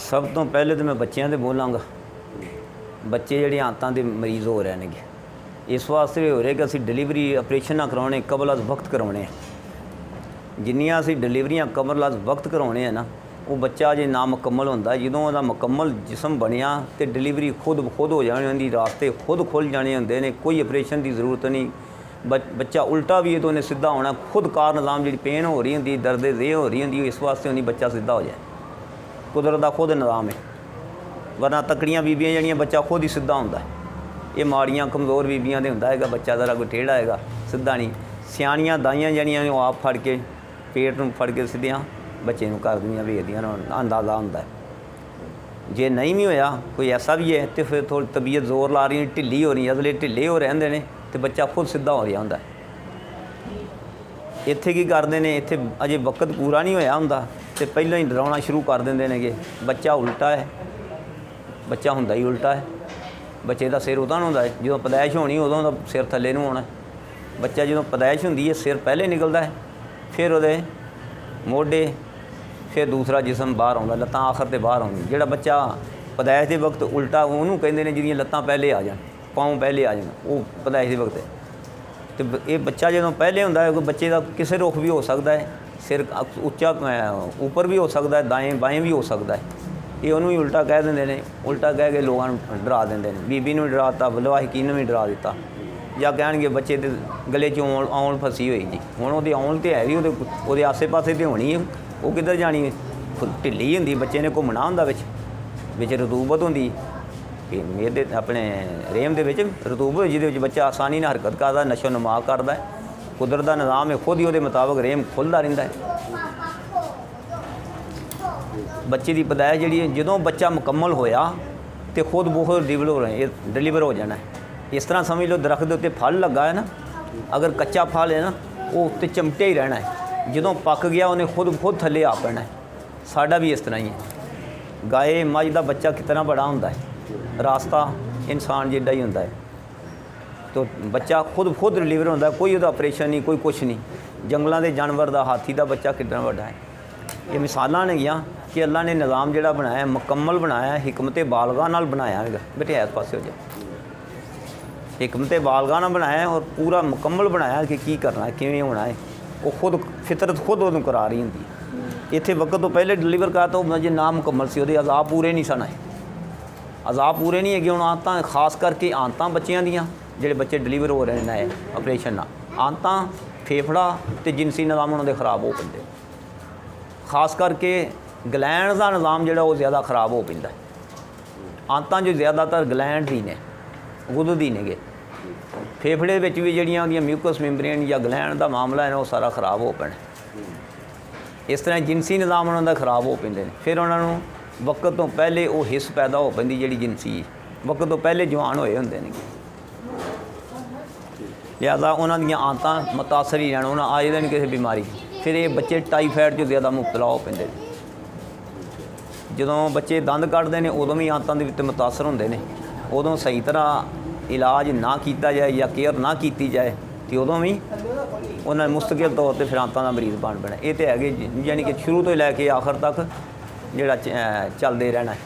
सब तो पहले तो मैं बच्चों से बोलांगा। बच्चे ਜਿਹੜੇ ਆਂਤਾਂ ਦੇ ਮਰੀਜ਼ ਹੋ ਰਹੇ ਨੇਗੇ, ਇਸ ਵਾਸਤੇ ਹੋ ਰਿਹਾ ਕਿ ਅਸੀਂ ਡਿਲੀਵਰੀ ਆਪਰੇਸ਼ਨ ਨਾ ਕਰਾਉਣੇ, ਕਬਲ ਅਜ਼ ਵਕਤ ਕਰਾਉਣੇ ਆ। ਜਿੰਨੀਆਂ ਅਸੀਂ ਡਿਲੀਵਰੀਆਂ ਕਬਲ ਅਜ਼ ਵਕਤ ਕਰਾਉਣੇ ਆ ਨਾ, ਉਹ ਬੱਚਾ ਜੇ ਨਾ ਮੁਕੰਮਲ ਹੁੰਦਾ, ਜਦੋਂ ਉਹਦਾ ਮੁਕੰਮਲ ਜਿਸਮ ਬਣਿਆ ਤੇ ਡਿਲੀਵਰੀ ਖੁਦ ਹੋ ਜਾਣੀ ਹੁੰਦੀ, ਰਾਸਤੇ ਖੁਦ ਖੁੱਲ੍ਹ ਜਾਣੇ ਹੁੰਦੇ ਨੇ, ਕੋਈ ਆਪਰੇਸ਼ਨ ਦੀ ਜ਼ਰੂਰਤ ਨਹੀਂ। ਬੱਚਾ ਉਲਟਾ ਵੀ ਹੈ ਤਾਂ ਉਹਨੇ ਸਿੱਧਾ ਹੋਣਾ, ਖੁਦ ਕਾਰ ਨਿਜ਼ਾਮ ਜਿਹੜੀ ਪੇਨ ਹੋ ਰਹੀ ਹੁੰਦੀ, ਦਰਦ ਦੇਹ ਹੋ ਰਹੀ ਹੁੰਦੀ, ਇਸ ਵਾਸਤੇ ਉਹਨੀ ਬੱਚਾ ਸਿੱਧਾ ਹੋ ਜਾਏ। ਕੁਦਰਤ ਦਾ ਖੁਦ ਨਿਜ਼ਾਮ ਹੈ। ਵਰਨਾ ਤਕੜੀਆਂ ਬੀਬੀਆਂ ਜਿਹੜੀਆਂ ਬੱਚਾ ਖੁਦ ਹੀ ਸਿੱਧਾ ਹੁੰਦਾ, ਇਹ ਮਾੜੀਆਂ ਕਮਜ਼ੋਰ ਬੀਬੀਆਂ ਦੇ ਹੁੰਦਾ ਹੈਗਾ ਬੱਚਾ ਜ਼ਰਾ ਕੋਈ ਟੇਢਾ ਹੈਗਾ, ਸਿੱਧਾ ਨਹੀਂ। ਸਿਆਣੀਆਂ ਦਾਈਆਂ ਜਿਹੜੀਆਂ ਨੇ ਉਹ ਆਪ ਫੜ ਕੇ ਪੇਟ ਨੂੰ ਫੜ ਕੇ ਸਿੱਧੀਆਂ ਬੱਚੇ ਨੂੰ ਕਰ ਦਿੰਦੀਆਂ, ਵੇਖਦੀਆਂ ਨੂੰ ਅੰਦਾਜ਼ਾ ਹੁੰਦਾ। ਜੇ ਨਹੀਂ ਵੀ ਹੋਇਆ ਕੋਈ ਐਸਾ ਵੀ ਹੈ ਤਾਂ ਫਿਰ ਥੋੜ੍ਹੀ ਤਬੀਅਤ ਜ਼ੋਰ ਲਾ ਰਹੀ, ਢਿੱਲੀ ਹੋ ਰਹੀ, ਅਗਲੇ ਢਿੱਲੇ ਹੋ ਰਹਿੰਦੇ ਨੇ ਅਤੇ ਬੱਚਾ ਖੁਦ ਸਿੱਧਾ ਹੋ ਰਿਹਾ ਹੁੰਦਾ। ਇੱਥੇ ਕੀ ਕਰਦੇ ਨੇ, ਇੱਥੇ ਅਜੇ ਵਕਤ ਪੂਰਾ ਨਹੀਂ ਹੋਇਆ ਹੁੰਦਾ ਅਤੇ ਪਹਿਲਾਂ ਹੀ ਡਰਾਉਣਾ ਸ਼ੁਰੂ ਕਰ ਦਿੰਦੇ ਨੇਗੇ ਬੱਚਾ ਉਲਟਾ ਹੈ। ਬੱਚਾ ਹੁੰਦਾ ਹੀ ਉਲਟਾ ਹੈ। ਬੱਚੇ ਦਾ ਸਿਰ ਉਦੋਂ ਹੁੰਦਾ ਹੈ ਜਦੋਂ ਪੈਦਾਇਸ਼ ਹੋਣੀ, ਉਦੋਂ ਦਾ ਸਿਰ ਥੱਲੇ ਨੂੰ ਆਉਣਾ। ਬੱਚਾ ਜਦੋਂ ਪੈਦਾਇਸ਼ ਹੁੰਦੀ ਹੈ ਸਿਰ ਪਹਿਲੇ ਨਿਕਲਦਾ ਹੈ, ਫਿਰ ਉਹਦੇ ਮੋਢੇ, ਫਿਰ ਦੂਸਰਾ ਜਿਸਮ ਬਾਹਰ ਆਉਂਦਾ, ਲੱਤਾਂ ਆਖਰ 'ਤੇ ਬਾਹਰ ਆਉਂਦੀਆਂ। ਜਿਹੜਾ ਬੱਚਾ ਪੈਦਾਇਸ਼ ਦੇ ਵਕਤ ਉਲਟਾ, ਉਹਨੂੰ ਕਹਿੰਦੇ ਨੇ ਜਿਹਦੀਆਂ ਲੱਤਾਂ ਪਹਿਲੇ ਆ ਜਾਣ, ਪਾਉਂ ਪਹਿਲੇ ਆ ਜਾਣ, ਉਹ ਪੈਦਾਇਸ਼ ਦੇ ਵਕਤ। ਅਤੇ ਇਹ ਬੱਚਾ ਜਦੋਂ ਪਹਿਲੇ ਹੁੰਦਾ ਹੈ, ਕੋਈ ਬੱਚੇ ਦਾ ਕਿਸੇ ਰੁਖ ਵੀ ਹੋ ਸਕਦਾ ਹੈ, ਸਿਰ ਉੱਚਾ ਉੱਪਰ ਵੀ ਹੋ ਸਕਦਾ ਹੈ, ਦਾएं ਬਾएं ਵੀ ਹੋ ਸਕਦਾ ਹੈ। ਇਹ ਉਹਨੂੰ ਵੀ ਉਲਟਾ ਕਹਿ ਦਿੰਦੇ ਨੇ। ਉਲਟਾ ਕਹਿ ਕੇ ਲੋਕਾਂ ਨੂੰ ਡਰਾ ਦਿੰਦੇ ਨੇ। ਬੀਬੀ ਨੂੰ ਡਰਾ ਦਿੱਤਾ, ਲਵਾਹਿਕੀ ਨੂੰ ਵੀ ਡਰਾ ਦਿੱਤਾ, ਜਾਂ ਕਹਿਣਗੇ ਬੱਚੇ ਦੇ ਗਲੇ 'ਚ ਔਲ ਫਸੀ ਹੋਈ ਜੀ। ਹੁਣ ਉਹਦੀ ਔਲ ਤਾਂ ਹੈ ਵੀ ਉਹਦੇ ਆਸੇ ਪਾਸੇ 'ਤੇ ਹੋਣੀ ਹੈ, ਉਹ ਕਿੱਧਰ ਜਾਣੀ ਹੈ? ਢਿੱਲੀ ਹੁੰਦੀ, ਬੱਚੇ ਨੇ ਘੁੰਮਣਾ ਹੁੰਦਾ, ਵਿੱਚ ਰਤੂਬਤ ਹੁੰਦੀ ਕਿ ਮੇਰੇ ਆਪਣੇ ਰੇਮ ਦੇ ਵਿੱਚ ਰਤੂਬਤ, ਜਿਹਦੇ ਵਿੱਚ ਬੱਚਾ ਆਸਾਨੀ ਨਾਲ ਹਰਕਤ ਕਰਦਾ, ਨਸ਼ੋ ਨੁਮਾ ਕਰਦਾ। ਕੁਦਰਤ ਦਾ ਨਿਜ਼ਾਮ ਹੈ, ਖੁਦ ਹੀ ਉਹਦੇ ਮੁਤਾਬਕ ਰੇਮ ਖੁੱਲ੍ਹਦਾ ਰਹਿੰਦਾ ਹੈ। ਬੱਚੇ ਦੀ ਪੈਦਾਇਸ਼ ਜਿਹੜੀ ਹੈ, ਜਦੋਂ ਬੱਚਾ ਮੁਕੰਮਲ ਹੋਇਆ ਤਾਂ ਖੁਦ ਬਹੁਤ ਡਿਲੀਵਰ ਹੋ ਜਾਣਾ। ਇਸ ਤਰ੍ਹਾਂ ਸਮਝ ਲਓ ਦਰਖਤ ਦੇ ਉੱਤੇ ਫਲ ਲੱਗਾ ਹੈ ਨਾ, ਅਗਰ ਕੱਚਾ ਫਲ ਹੈ ਨਾ, ਉਹ ਉੱਤੇ ਚਮਟਿਆ ਹੀ ਰਹਿਣਾ ਹੈ। ਜਦੋਂ ਪੱਕ ਗਿਆ ਉਹਨੇ ਖੁਦ ਥੱਲੇ ਆ ਪੈਣਾ ਹੈ। ਸਾਡਾ ਵੀ ਇਸ ਤਰ੍ਹਾਂ ਹੀ ਹੈ। ਗਾਏ ਮੱਝ ਦਾ ਬੱਚਾ ਕਿਤਨਾ ਬੜਾ ਹੁੰਦਾ ਹੈ, ਰਾਸਤਾ ਇਨਸਾਨ ਜਿੱਡਾ ਹੀ ਹੁੰਦਾ ਹੈ। ਤਾਂ ਬੱਚਾ ਖੁਦ ਡਿਲੀਵਰ ਹੁੰਦਾ, ਕੋਈ ਉਹਦਾ ਆਪਰੇਸ਼ਨ ਨਹੀਂ, ਕੋਈ ਕੁਛ ਨਹੀਂ। ਜੰਗਲਾਂ ਦੇ ਜਾਨਵਰ ਦਾ, ਹਾਥੀ ਦਾ ਬੱਚਾ ਕਿੰਨਾ ਵੱਡਾ ਹੈ। ਇਹ ਮਿਸਾਲਾਂ ਨੇਗੀਆਂ ਕਿ ਅੱਲਾ ਨੇ ਨਿਜ਼ਾਮ ਜਿਹੜਾ ਬਣਾਇਆ ਮੁਕੰਮਲ ਬਣਾਇਆ, ਹਿਕਮਤ ਬਾਲਗਾ ਨਾਲ ਬਣਾਇਆ ਹੈਗਾ। ਬੇਟੇ ਇਸ ਪਾਸੇ ਹੋ ਜਾ, ਹਿਕਮਤ ਬਾਲਗਾ ਨਾਲ ਬਣਾਇਆ ਔਰ ਪੂਰਾ ਮੁਕੰਮਲ ਬਣਾਇਆ ਕਿ ਕੀ ਕਰਨਾ ਹੈ, ਕਿਵੇਂ ਹੋਣਾ ਹੈ। ਉਹ ਖੁਦ ਫਿਤਰਤ ਖੁਦ ਉਹਨੂੰ ਕਰਾ ਰਹੀ ਹੁੰਦੀ। ਇੱਥੇ ਵਕਤ ਤੋਂ ਪਹਿਲੇ ਡਿਲੀਵਰ ਕਰਤਾ, ਉਹ ਜੇ ਨਾ ਮੁਕੰਮਲ ਸੀ, ਉਹਦੇ ਅਜ਼ਾਬ ਪੂਰੇ ਨਹੀਂ ਸਨ ਆਏ। ਅਜ਼ਾਬ ਪੂਰੇ ਨਹੀਂ ਹੈਗੇ। ਹੁਣ ਆਂਤਾਂ, ਖਾਸ ਕਰਕੇ ਆਂਤਾਂ ਬੱਚਿਆਂ ਦੀਆਂ, ਜਿਹੜੇ ਬੱਚੇ ਡਿਲੀਵਰ ਹੋ ਰਹੇ ਨੇ ਆਪਰੇਸ਼ਨ ਨਾਲ, ਆਂਤਾਂ, ਫੇਫੜਾ ਅਤੇ ਜਿਨਸੀ ਨਿਜ਼ਾਮ ਉਹਨਾਂ ਦੇ ਖਰਾਬ ਹੋ ਪੈਂਦੇ। ਖਾਸ ਕਰਕੇ ਗਲੈਂਡ ਦਾ ਨਿਜ਼ਾਮ ਜਿਹੜਾ ਉਹ ਜ਼ਿਆਦਾ ਖਰਾਬ ਹੋ ਪੈਂਦਾ। ਆਂਤਾਂ ਜੋ ਜ਼ਿਆਦਾਤਰ ਗਲੈਂਡ ਦੀ ਨੇ, ਗੁੱਦ ਦੀ ਨੇਗੇ। ਫੇਫੜੇ ਵਿੱਚ ਵੀ ਜਿਹੜੀਆਂ ਉਹਦੀਆਂ ਮਿਊਕਸ ਮੈਂਬਰੇਨ ਜਾਂ ਗਲੈਂਡ ਦਾ ਮਾਮਲਾ ਹੈ ਨਾ, ਉਹ ਸਾਰਾ ਖਰਾਬ ਹੋ ਪੈਣਾ। ਇਸ ਤਰ੍ਹਾਂ ਜਿਨਸੀ ਨਿਜ਼ਾਮ ਉਹਨਾਂ ਦਾ ਖਰਾਬ ਹੋ ਪੈਂਦੇ ਨੇ। ਫਿਰ ਉਹਨਾਂ ਨੂੰ ਵਕਤ ਤੋਂ ਪਹਿਲੇ ਉਹ ਹਿੱਸ ਪੈਦਾ ਹੋ ਪੈਂਦੀ ਜਿਹੜੀ ਜਿਨਸੀ, ਵਕਤ ਤੋਂ ਪਹਿਲੇ ਜਵਾਨ ਹੋਏ ਹੁੰਦੇ ਨੇ। ਲਿਹਾਜ਼ਾ ਉਹਨਾਂ ਦੀਆਂ ਆਂਤਾਂ ਮੁਤਾਸਰ ਹੀ ਰਹਿਣ, ਉਹਨਾਂ ਆ ਜਾਂਦੇ ਨੇ ਕਿਸੇ ਬਿਮਾਰੀ। ਫਿਰ ਇਹ ਬੱਚੇ ਟਾਈਫਾਇਡ 'ਚ ਜ਼ਿਆਦਾ ਮੁਬਤਲਾ ਹੋ ਪੈਂਦੇ ਨੇ। ਜਦੋਂ ਬੱਚੇ ਦੰਦ ਕੱਢਦੇ ਨੇ ਉਦੋਂ ਵੀ ਆਂਤਾਂ ਦੇ ਵਿੱਚ ਮੁਤਾਸਰ ਹੁੰਦੇ ਨੇ। ਉਦੋਂ ਸਹੀ ਤਰ੍ਹਾਂ ਇਲਾਜ ਨਾ ਕੀਤਾ ਜਾਏ ਜਾਂ ਕੇਅਰ ਨਾ ਕੀਤੀ ਜਾਏ ਅਤੇ ਉਦੋਂ ਵੀ ਉਹਨਾਂ ਮੁਸਤਕਿਲ ਤੌਰ 'ਤੇ ਫਿਰ ਆਂਤਾਂ ਦਾ ਮਰੀਜ਼ ਬਣ ਪੈਣਾ। ਇਹ ਤਾਂ ਹੈਗੇ, ਯਾਨੀ ਕਿ ਸ਼ੁਰੂ ਤੋਂ ਲੈ ਕੇ ਆਖਰ ਤੱਕ ਜਿਹੜਾ ਚੱਲਦੇ ਰਹਿਣਾ ਹੈ।